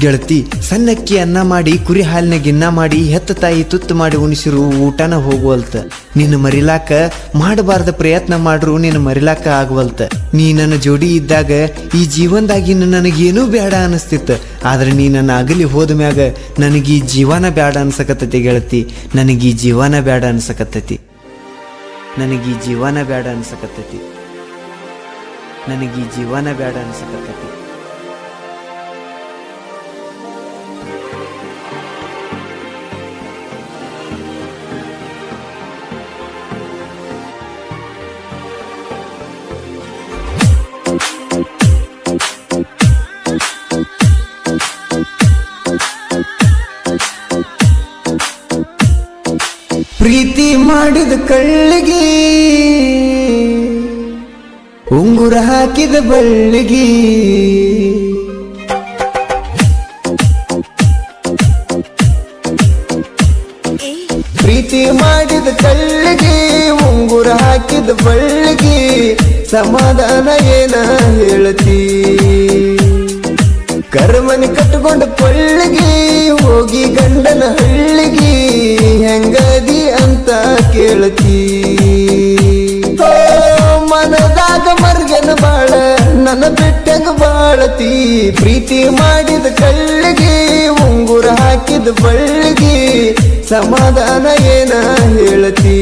ಗೆಳತಿ ಸಣ್ಣಕ್ಕಿ ಅನ್ನ ಮಾಡಿ ಕುರಿ ಹಾಲಿನ ಗಿನ್ನ ಮಾಡಿ ಹೆತ್ತ ತಾಯಿ ತುತ್ತು ಮಾಡಿ ಉಣಿಸಿರು ಊಟನ ಹೋಗುವಲ್ತ. ನಿನ್ನ ಮರಿಲಾಕ ಮಾಡಬಾರ್ದ ಪ್ರಯತ್ನ ಮಾಡ್ರು ನಿನ್ನ ಮರಿಲಾಕ ಆಗುವಲ್ತ. ನೀ ನನ್ನ ಜೋಡಿ ಇದ್ದಾಗ ಈ ಜೀವನದಾಗಿ ನನಗೇನೂ ಬೇಡ ಅನಿಸ್ತಿತ್ತು. ಆದ್ರೆ ನೀ ನನ್ನ ಅಗಲಿ ಹೋದ ಮ್ಯಾಗ ನನಗೀ ಜೀವನ ಬೇಡ ಅನ್ಸಕತ್ತೈತಿ ಗೆಳತಿ. ನನಗೀ ಜೀವನ ಬೇಡ ಅನ್ಸಕತ್ತೈತಿ. ನನಗೀ ಜೀವನ ಬೇಡ ಅನ್ಸಕತ್ತೈತಿ. ನನಗೀ ಜೀವನ ಬೇಡ ಅನ್ಸಕತ್ತೈತಿ. ಪ್ರೀತಿ ಮಾಡಿದ ಕಳ್ಳಿಗೆ ಉಂಗುರ ಹಾಕಿದ ಬಳ್ಳಿಗೆ ಪ್ರೀತಿ ಮಾಡಿದ ಕಳ್ಳಿಗೆ ಉಂಗುರ ಹಾಕಿದ ಬಳ್ಳಿಗೆ ಸಮಾಧಾನ ಏನ ಹೇಳ್ತಿ. ಕರ್ಮನಿ ಕಟ್ಕೊಂಡ ಕೊಳ್ಳಿಗೆ ಹೋಗಿ ಗಂಡನ ಹಳ್ಳಿಗೆ ಹೆಂಗದಿ ಅಂತ ಕೇಳ್ತಿ. ಮನದಾಗ ಮರ್ಗೆನ ಬಾಳ ನನ್ನ ಬಿಟ್ಟಂಗ ಬಾಳತಿ. ಪ್ರೀತಿ ಮಾಡಿದ ಕಳ್ಳಿಗೆ ಉಂಗುರ ಹಾಕಿದ ಬಳ್ಳಿಗೆ ಸಮಾಧಾನ ಏನ ಹೇಳ್ತಿ.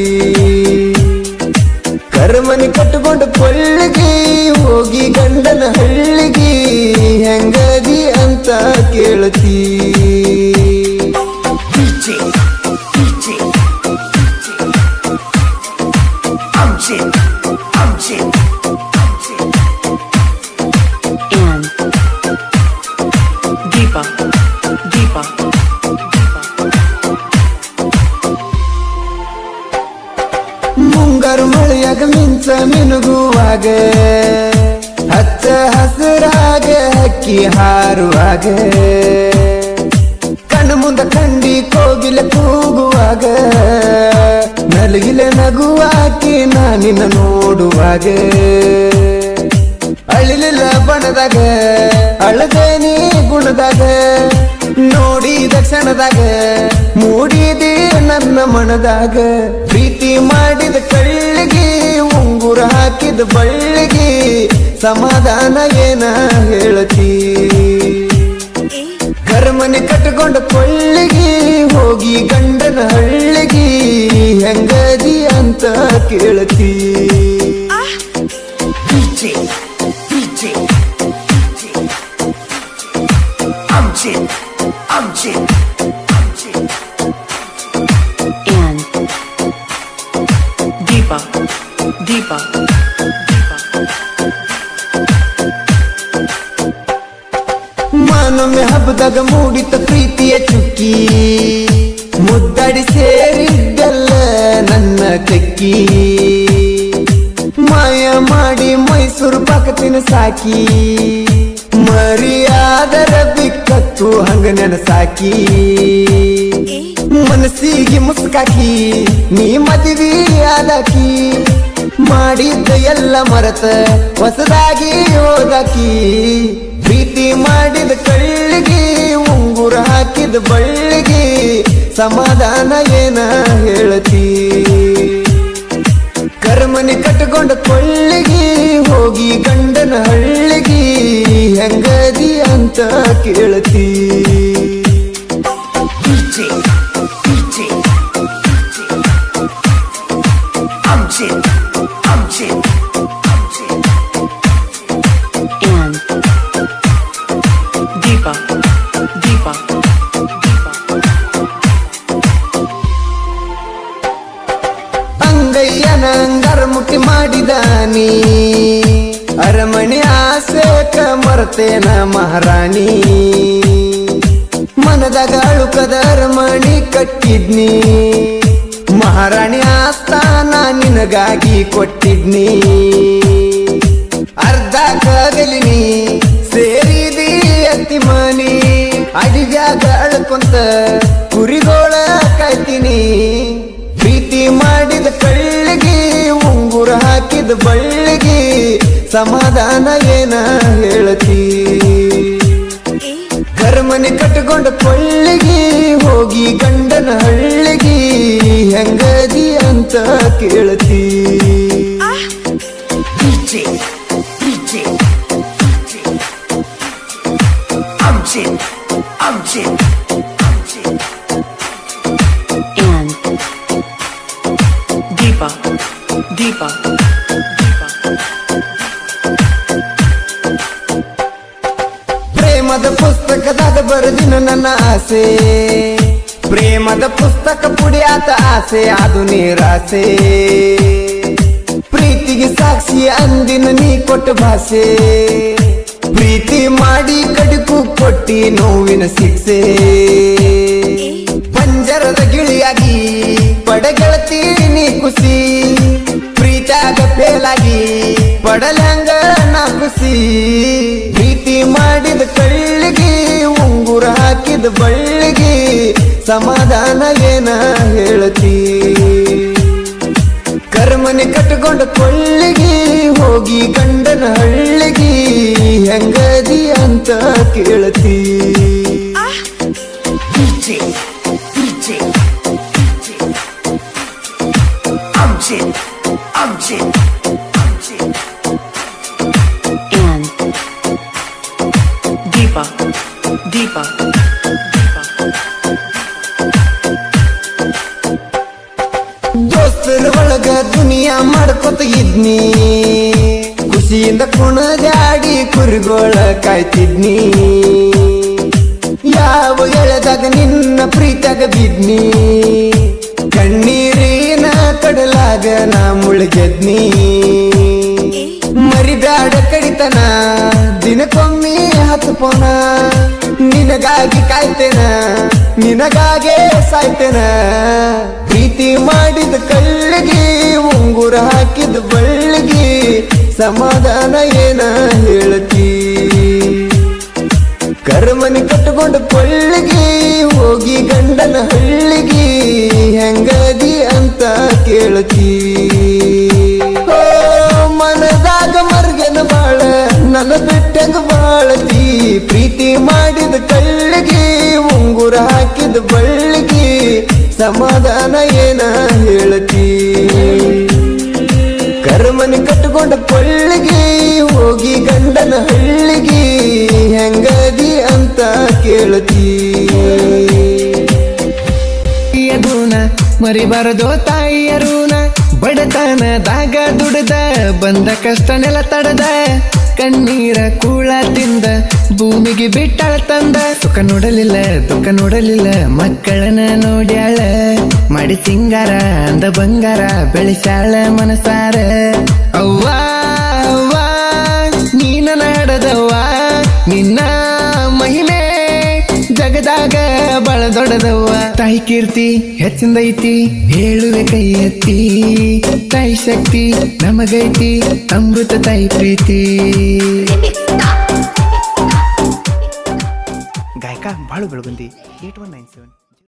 ಕರ್ಮನಿ ಕಟ್ಕೊಂಡ ಕೊಳ್ಳಿಗೆ ಹೋಗಿ ಗಂಡನ ಹಳ್ಳಿಗೆ ಹೆಂಗದಿ ಅಂತ ಕೇಳ್ತಿ. ಮುಂಗಾರು ಮಳೆಯಾಗ ಮಿಂಚ ಮಿನುಗುವಾಗ ಹಚ್ಚ ಹಸಿರಾಗ ಹಕ್ಕಿ ಹಾರುವಾಗ ಕಣ್ಣು ಮುಂದ ಕಂಡಿ ಕೋಗಿಲೆ ಕೂಗುವಾಗ ನಲಗಿಲೆ ನಗುವಾಕಿ ನಾನಿನ ನೋಡುವಾಗ ಅಳಿಲಿಲ್ಲ ಬಣದಾಗ ಅಳದೇನಿ ಗುಣದಾಗ ನೋಡಿದ ಕ್ಷಣದಾಗ ಮೂಡಿದೆ ನನ್ನ ಮನದಾಗ. ಪ್ರೀತಿ ಮಾಡಿದ ಕಳ್ಳಿಗೆ ಉಂಗುರ ಹಾಕಿದ ಬಳ್ಳಿಗೆ ಸಮಾಧಾನ ಏನ ಹೇಳ್ತಿ. ಕರ್ಮನೆ ಕಟ್ಕೊಂಡ ಕೊಳ್ಳಿಗೆ ಹೋಗಿ ಗಂಡನ ಹಳ್ಳಿಗೆ ಹೆಂಗದಿ ಅಂತ ಕೇಳ್ತಿ. ಮಾನೊಮ್ಮೆ ಹಬ್ಬದಾಗ ಮೂಡಿತ ಪ್ರೀತಿಯ ಚುಕ್ಕಿ ಮುದ್ದಾಡಿ ಸೇರಿದ್ದಲ್ಲ ನನ್ನ ಕಕ್ಕಿ. ಮಾಯ ಮಾಡಿ ಮೈಸೂರು ಪಾಕತಿನ ಸಾಕಿ ಮರಿಯಾದರ ಬಿಕ್ಕತ್ತು ಹಂಗ ನೆನಸಾಕಿ. ಮನಸ್ಸಿಗೆ ಮುಸ್ಕಾಕಿ ನೀ ಮದುವೆ ಆದಾಕಿ ಮಾಡಿದ್ದ ಎಲ್ಲ ಮರತ ಹೊಸದಾಗಿ ಹೋದಾಕಿ. ಪ್ರೀತಿ ಮಾಡಿದ ಕಳ್ಳಿಗೆ ಉಂಗುರ ಹಾಕಿದ ಬಳ್ಳಿಗೆ ಸಮಾಧಾನ ಏನ ಹೇಳ್ತಿ. ಕರ್ಮನಿ ಕಟ್ಕೊಂಡ ಕೊಳ್ಳಿಗೆ ಹೋಗಿ ಗಂಡನ ಹಳ್ಳಿಗೆ ಹೆಂಗದಿ ಅಂತ ಕೇಳ್ತಿ. ಅಂಗಯ್ಯನ ಅಂಗಾರ ಮುಟ್ಟಿ ಮಾಡಿದಾನಿ ಅರಮನೆ ಆಸೆಕ ಮರ್ತೇನ ಮಹಾರಾಣಿ. ಮನದಾಗ ಅಳುಕದ ಅರಮಣಿ ಕಟ್ಟಿದ್ನಿ ಮಹಾರಾಣಿ ಆಸ್ಥಾನ ನಿನಗಾಗಿ ಕೊಟ್ಟಿದ್ನಿ. ಅರ್ಧ ಕಗಲಿನಿ ಸೇರಿದಿ ಅತ್ತಿ ಮನಿ ಅಡಿಗ್ಯಾಗ ಅಳ್ಕೊಂತ ಕುರಿಗೋಳ ಕಾಯ್ತೀನಿ. ಪ್ರೀತಿ ಮಾಡಿದ ಕಳ್ಳಿಗೆ ಉಂಗುರ ಹಾಕಿದ ಬಳ್ಳಿಗೆ ಸಮಾಧಾನ ಏನ ಹೇಳ್ತಿ. ಕರ್ಮ ಕರ್ಮನೆ ಕಟ್ಕೊಂಡ ಕೊಳ್ಳಿಗಿ ಹೋಗಿ ಗಂಡನ ಹಳ್ಳಿಗಿ ಹೆಂಗದಿ ಅಂತ ಕೇಳತಿ and Deepa. ಪ್ರೇಮದ ಪುಸ್ತಕದಾಗ ಬರೆದಿನ ನನ್ನ ಆಸೆ ಪ್ರೇಮದ ಪುಸ್ತಕ ಪುಡಿಯಾತ ಆಸೆ ಅದು ನಿರಾಸೆ ಪ್ರೀತಿಗೆ ಸಾಕ್ಷಿ ಅಂದಿನ ನೀ ಕೊಟ್ಟ ಭಾಷೆ ಪ್ರೀತಿ ಮಾಡಿ ಕಡುಕು ಕೊಟ್ಟಿ ನೋವಿನ ಶಿಕ್ಷೆ ಪಂಜರದ ಗಿಳಿಯಾಗಿ ಪಡಗೆಳತಿ ನೀ ಖುಷಿ ಪ್ರೀತಾಗ ಫೇಲಾಗಿ ಪಡಲಂಗ ನಾ ಖುಷಿ ಪ್ರೀತಿ ಮಾಡಿದ ಕಳ್ಳಿಗೆ ಉಂಗುರ ಹಾಕಿದ ಬಳ್ಳಿಗೆ ಸಮಾಧಾನ ಏನ ಹೇಳತಿ ಕರ್ಮನೆ ಕಟ್ಕೊಂಡ ಕೊಳ್ಳಿಗೆ ಹೋಗಿ ಗಂಡನ ಹಳ್ಳಿಗೆ ಹೆಂಗದಿ ಅಂತ ಕೇಳತಿ and Deepa. ದೋಸ್ತರ ಒಳಗ ದುನಿಯಾ ಮಾಡ್ಕೊತ ಇದ್ನಿ ಖುಷಿಯಿಂದ ಕುಣದಾಡಿ ಕುರಿಗೋಳ ಕಾಯ್ತಿದ್ನಿ ಯಾವ ಎಳೆದಾಗ ನಿನ್ನ ಪ್ರೀತಾಗ ಬಿದ್ನಿ ಕಣ್ಣೀರಿನ ಕಡಲಾಗ ನಾ ಮುಳುಗೆದ್ನಿ ಮರಿಬ್ಯಾಡ ಕಡಿತನ ದಿನಕ್ಕೊಮ್ಮೆ ಹತ್ಪೋನ ನಿನಗಾಗಿ ಕಾಯ್ತೇನ ನಿನಗಾಗೆ ಸಾಯ್ತೇನ ಪ್ರೀತಿ ಮಾಡಿದ ಕಳ್ಳಿಗೆ ಉಂಗುರ ಹಾಕಿದ ಬಳ್ಳಿಗೆ ಸಮಾಧಾನ ಏನ ಹೇಳತಿ ಕರ್ಮನಿ ಕಟ್ಕೊಂಡ ಕೊಳ್ಳಿಗೆ ಹೋಗಿ ಗಂಡನ ಹಳ್ಳಿಗೆ ಹೆಂಗದಿ ಅಂತ ಕೇಳತಿ ಮನದಾಗ ಮರ್ಗೆನ ಬಾಳ ನನ್ನ ಬಿಟ್ಟಂಗ ಬಾಳತಿ ಪ್ರೀತಿ ಮಾಡಿದ ಕಳ್ಳಿಗೆ ಉಂಗುರ ಹಾಕಿದ ಬಳ್ಳಿಗೆ ಸಮಾಧಾನ ಏನ ಹೇಳತಿ ಕರ್ಮನಿ ಕಟ್ಕೊಂಡ ಕೊಳ್ಳಿಗೆ ಹೋಗಿ ಗಂಡನ ಹಳ್ಳಿಗೆ ಹೆಂಗದಿ ಅಂತ ಕೇಳತಿ ಮರಿಬಾರದೋ ತಾಯಿಯರೂನ ಬಡತನದಾಗ ದುಡ್ದ ಬಂದ ಕಷ್ಟನೆಲ್ಲ ತಡದ ಕಣ್ಣೀರ ಕೂಳ ತಿಂದ ಭೂಮಿಗೆ ಬಿಟ್ಟಾಳ ತಂದ ಸುಖ ನೋಡಲಿಲ್ಲ ದುಃಖ ನೋಡಲಿಲ್ಲ ಮಕ್ಕಳನ್ನ ನೋಡ್ಯಾಳ ಮಾಡಿ ಸಿಂಗಾರ ಅಂದ ಬಂಗಾರ ಬೆಳೆಸಾಳ ಮನಸಾರ ಅವ್ವ ಅವ್ವ ನೀನ ನಾಡದವ್ವ ನಿನ್ನ ಮಹಿಮೆ ಜಗದಾಗ ಬಾಳ ದೊಡ್ಡದವ್ವ ತಾಯಿ ಕೀರ್ತಿ ಹೆಚ್ಚಿಂದೈತಿ ಹೇಳುವೆ ಕೈ ಎತ್ತಿ ತಾಯಿ ಶಕ್ತಿ ನಮಗೈತಿ ಅಮೃತ ತಾಯಿ ಪ್ರೀತಿ ಗಾಯಕ ಬಾಳು ಬೆಳಗುಂದಿ 8197